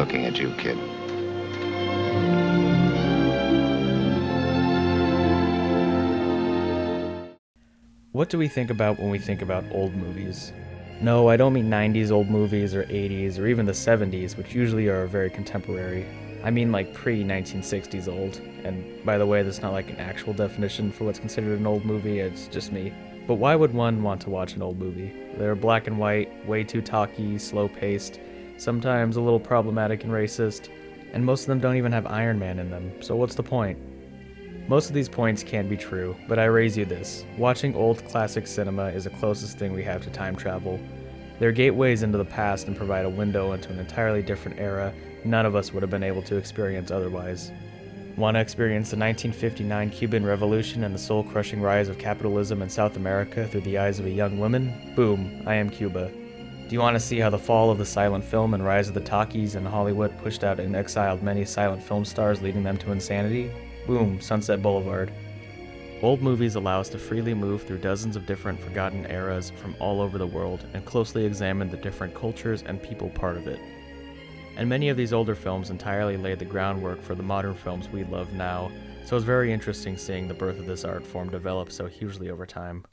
looking at you, kid. What do we think about when we think about old movies? No, I don't mean 90s old movies or 80s or even the 70s, which usually are very contemporary. I mean like pre-1960s old. And by the way, that's not like an actual definition for what's considered an old movie, it's just me. But why would one want to watch an old movie? They're black and white, way too talky, slow-paced, sometimes a little problematic and racist, and most of them don't even have Iron Man in them, so what's the point? Most of these points can't be true, but I raise you this. Watching old classic cinema is the closest thing we have to time travel. They're gateways into the past and provide a window into an entirely different era none of us would have been able to experience otherwise. Want to experience the 1959 Cuban Revolution and the soul-crushing rise of capitalism in South America through the eyes of a young woman? Boom, I am Cuba. Do you want to see how the fall of the silent film and rise of the talkies in Hollywood pushed out and exiled many silent film stars, leading them to insanity? Boom, Sunset Boulevard. Old movies allow us to freely move through dozens of different forgotten eras from all over the world and closely examine the different cultures and people part of it. And many of these older films entirely laid the groundwork for the modern films we love now, so it's very interesting seeing the birth of this art form develop so hugely over time.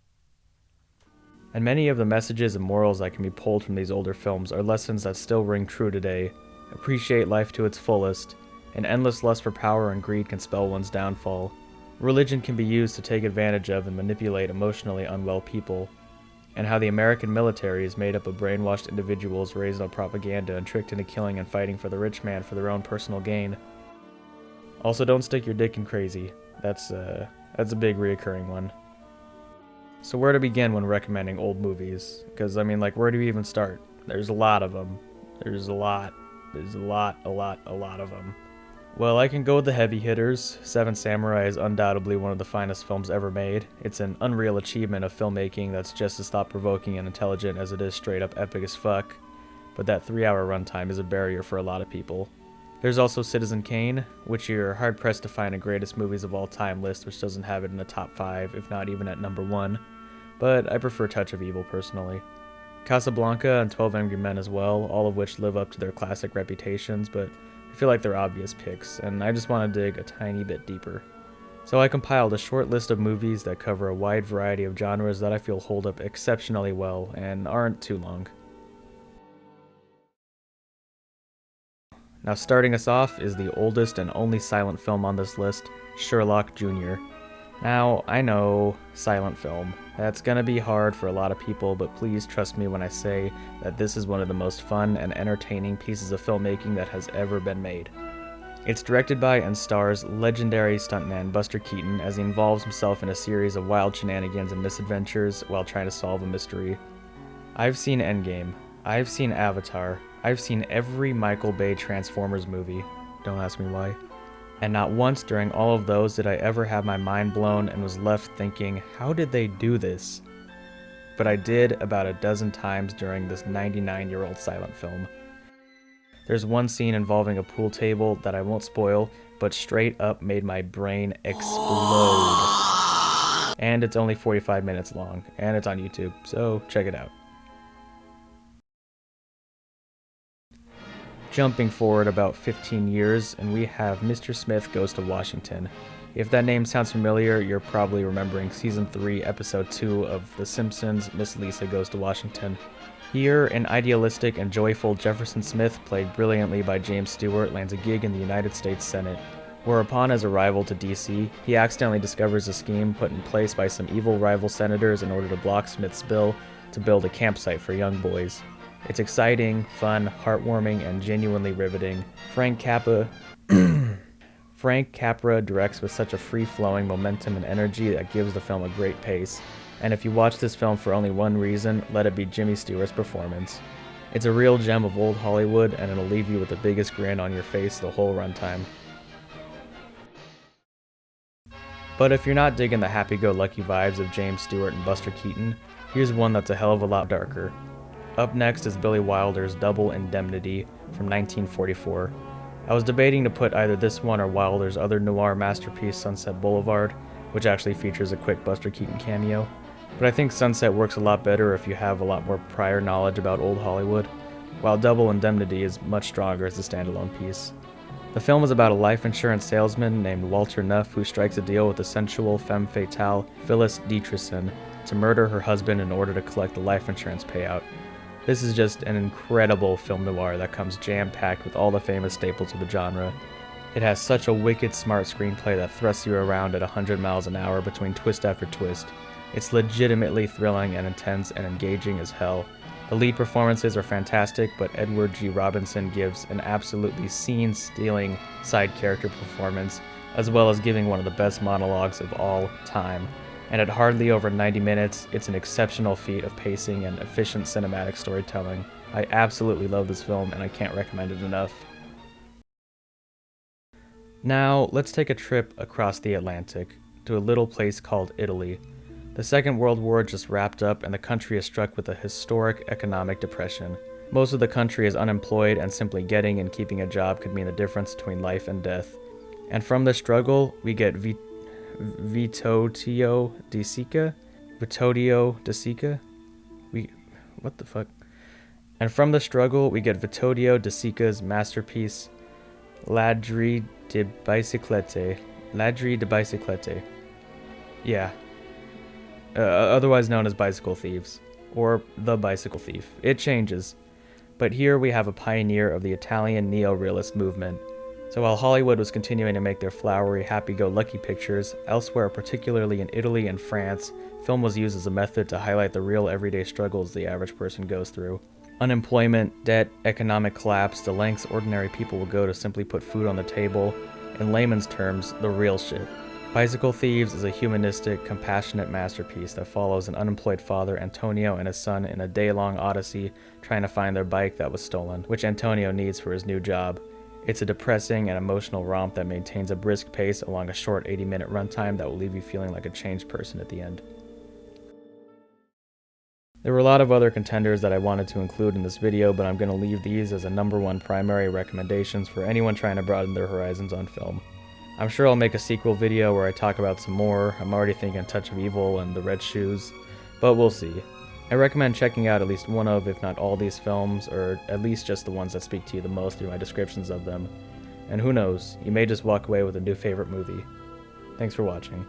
And many of the messages and morals that can be pulled from these older films are lessons that still ring true today. Appreciate life to its fullest. An endless lust for power and greed can spell one's downfall. Religion can be used to take advantage of and manipulate emotionally unwell people. And how the American military is made up of brainwashed individuals raised on propaganda and tricked into killing and fighting for the rich man for their own personal gain. Also, don't stick your dick in crazy. That's a big reoccurring one. So where to begin when recommending old movies? Because, I mean, like, where do you even start? There's a lot of them. There's a lot of them. Well, I can go with the heavy hitters. Seven Samurai is undoubtedly one of the finest films ever made. It's an unreal achievement of filmmaking that's just as thought-provoking and intelligent as it is straight-up epic as fuck. But that 3-hour runtime is a barrier for a lot of people. There's also Citizen Kane, which you're hard-pressed to find a greatest movies of all time list which doesn't have it in the top 5, if not even at number 1. But I prefer Touch of Evil personally. Casablanca and 12 Angry Men as well, all of which live up to their classic reputations, but I feel like they're obvious picks, and I just want to dig a tiny bit deeper. So I compiled a short list of movies that cover a wide variety of genres that I feel hold up exceptionally well and aren't too long. Now starting us off is the oldest and only silent film on this list, Sherlock Jr. Now, I know, silent film. That's gonna be hard for a lot of people, but please trust me when I say that this is one of the most fun and entertaining pieces of filmmaking that has ever been made. It's directed by and stars legendary stuntman Buster Keaton as he involves himself in a series of wild shenanigans and misadventures while trying to solve a mystery. I've seen Endgame, I've seen Avatar, I've seen every Michael Bay Transformers movie. Don't ask me why. And not once during all of those did I ever have my mind blown and was left thinking, how did they do this? But I did about a dozen times during this 99-year-old silent film. There's one scene involving a pool table that I won't spoil, but straight up made my brain explode. And it's only 45 minutes long, and it's on YouTube, so check it out. Jumping forward about 15 years, and we have Mr. Smith Goes to Washington. If that name sounds familiar, you're probably remembering Season 3, Episode 2 of The Simpsons, Miss Lisa Goes to Washington. Here, an idealistic and joyful Jefferson Smith, played brilliantly by James Stewart, lands a gig in the United States Senate, where upon his arrival to D.C., he accidentally discovers a scheme put in place by some evil rival senators in order to block Smith's bill to build a campsite for young boys. It's exciting, fun, heartwarming, and genuinely riveting. Frank Capra directs with such a free-flowing momentum and energy that gives the film a great pace. And if you watch this film for only one reason, let it be Jimmy Stewart's performance. It's a real gem of old Hollywood, and it'll leave you with the biggest grin on your face the whole runtime. But if you're not digging the happy-go-lucky vibes of James Stewart and Buster Keaton, here's one that's a hell of a lot darker. Up next is Billy Wilder's Double Indemnity from 1944. I was debating to put either this one or Wilder's other noir masterpiece, Sunset Boulevard, which actually features a quick Buster Keaton cameo. But I think Sunset works a lot better if you have a lot more prior knowledge about old Hollywood. while Double Indemnity is much stronger as a standalone piece. The film is about a life insurance salesman named Walter Nuff who strikes a deal with the sensual femme fatale Phyllis Dietrichson to murder her husband in order to collect the life insurance payout. This is just an incredible film noir that comes jam-packed with all the famous staples of the genre. It has such a wicked smart screenplay that thrusts you around at 100 miles an hour between twist after twist. It's legitimately thrilling and intense and engaging as hell. The lead performances are fantastic, but Edward G. Robinson gives an absolutely scene-stealing side character performance, as well as giving one of the best monologues of all time. And at hardly over 90 minutes, it's an exceptional feat of pacing and efficient cinematic storytelling. I absolutely love this film, and I can't recommend it enough. Now, let's take a trip across the Atlantic to a little place called Italy. The Second World War just wrapped up and the country is struck with a historic economic depression. Most of the country is unemployed and simply getting and keeping a job could mean the difference between life and death. And from the struggle, we get Vittorio De Sica? What the fuck? And from the struggle, we get Vittorio De Sica's masterpiece, Ladri di Biciclette. Yeah. Otherwise known as Bicycle Thieves, or The Bicycle Thief. It changes. But here we have a pioneer of the Italian neo-realist movement. So while Hollywood was continuing to make their flowery, happy-go-lucky pictures, elsewhere, particularly in Italy and France, film was used as a method to highlight the real everyday struggles the average person goes through. Unemployment, debt, economic collapse, the lengths ordinary people will go to simply put food on the table. In layman's terms, the real shit. Bicycle Thieves is a humanistic, compassionate masterpiece that follows an unemployed father, Antonio, and his son in a day-long odyssey trying to find their bike that was stolen, which Antonio needs for his new job. It's a depressing and emotional romp that maintains a brisk pace along a short 80-minute runtime that will leave you feeling like a changed person at the end. There were a lot of other contenders that I wanted to include in this video, but I'm going to leave these as a #1 primary recommendations for anyone trying to broaden their horizons on film. I'm sure I'll make a sequel video where I talk about some more. I'm already thinking Touch of Evil and The Red Shoes, but we'll see. I recommend checking out at least one of, if not all, these films, or at least just the ones that speak to you the most through my descriptions of them. And who knows, you may just walk away with a new favorite movie. Thanks for watching.